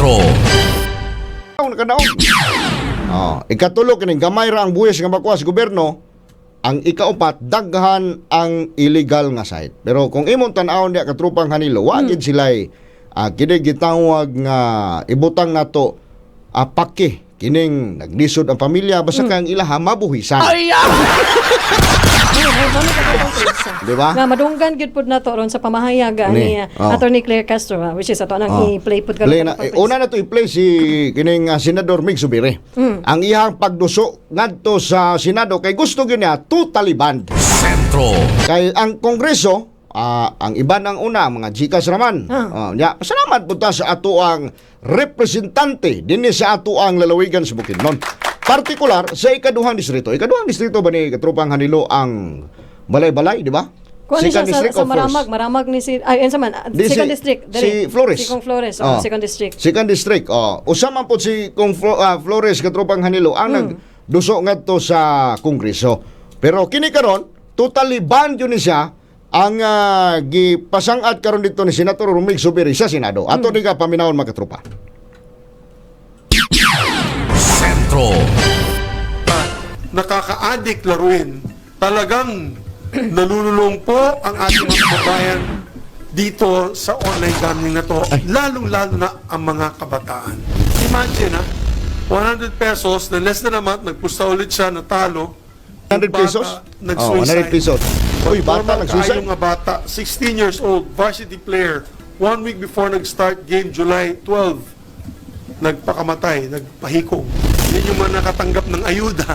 Sentro. Nakadaog. Ikatulo kining gamay ra ang buyas nga makuha sa gobyerno. Ang ikaupat, daghan ang illegal nga site. Pero kung imong tan-awon diya katrupang Hanilo, wagid sila'y kini gitawag nga ibutang nato paki kining naglisod ang pamilya basta kang ilaha mabuhisan. Di ba? Nga madunggan gid pud nato ron sa pamahayaga ni Attorney Claire Castro, which is ato nang i-play pud una na to i-play si kining Senador Mig Zubiri. Ang iyang pagduso ngadto sa Senado kay gusto gyud niya totally banned. Sentro. Kay ang Kongreso ang iba ng una, mga Gcash raman. Pasalamat po ta sa ato ang representante din sa ato ang lalawigan sa Bukidnon. Partikular sa ikaduhang distrito. Ikaduhang distrito ba ni Katrupang Hanilo ang Balay-Balay, di ba? Kung ano siya sa Maramag ni si second district. Si Flores. Si Kong Flores, second district. Second district. Usaman po si Kong Flores Katrupang Hanilo ang nagduso ngadto sa Kongreso. Pero kini karon totally banned yun siya ang gipasang-at karon dito ni Senator Mig Zubiri sa Senado. Ato di ka paminawon makatrupa. Sentro. Nakaka-addict laruin. Talagang nalululong po ang ating mga kababayan dito sa online gambling na to. Lalong-lalo na ang mga kabataan. Imagine 100 pesos na less than a month, nagpusta ulit siya, natalo. 100 pesos? Nag-suicide. 100 pesos. Uy, bata nag-suicide? Yung bata, 16 years old, varsity player, 1 week before nag-start game, July 12, nagpakamatay, nagpahikong. Yan yung mga nakatanggap ng ayuda.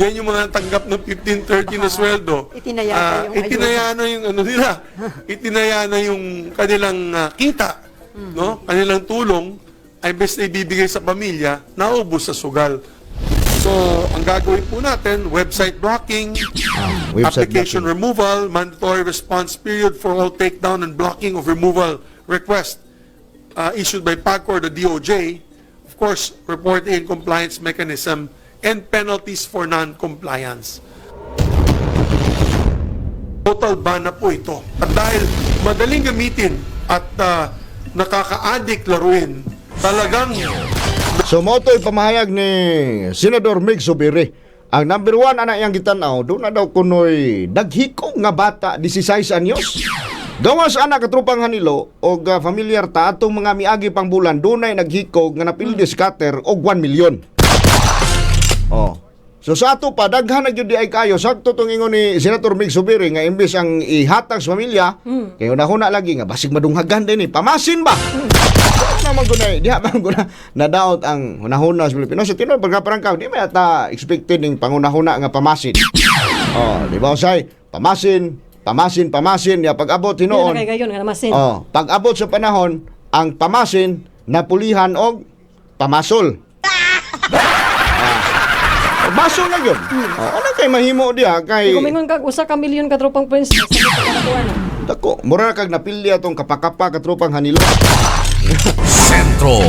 Yan yung mga nakatanggap ng 15-30 na sweldo. Itinaya na yung ano nila. Itinaya na yung kanilang kita, no? Kanilang tulong ay best na ibibigay sa pamilya, naubos sa sugal. So, ang gagawin po natin, website blocking, application removal, mandatory response period for all takedown and blocking of removal request issued by PAGCOR, the DOJ, of course, reporting compliance mechanism, and penalties for non-compliance. Total ban na po ito. At dahil madaling gamitin at nakaka-addict laruin, talagang So mo to'y pamahayag ni Senador Mig Zubiri. Ang number 1 anak yang gitanaw, doon na daw kunoy daghikong nga bata 16 anyos. Gawas anak katrupang Hanilo o familiar ta atong mga miagi pang bulan dunay naghikog nga napildi scatter og 1 million. So sa ato pa daghan na gyud di ay kayo sakto tong ingon ni Senator Mig Zubiri nga imbes ang ihatag sa pamilya kay una lagi nga basig madunghagan din pamasin ba. Naman gunay diha man guna nadaot ang hunahuna sa Pilipinas. So tinuod pagkaparangkaw di may ata expected ning pangunahuna nga pamasin. Di ba usay pamasin ya pag-abot hinuon. Pag-abot sa panahon ang pamasin napulihan og pamasol. Baso na yun. Ano kay mahimo diha kay kumingon kag usa ka milyon ka tropang prince sa katuan. Dako, mura kag napilya tong kapakapa ka tropang Hanilo. Sentro.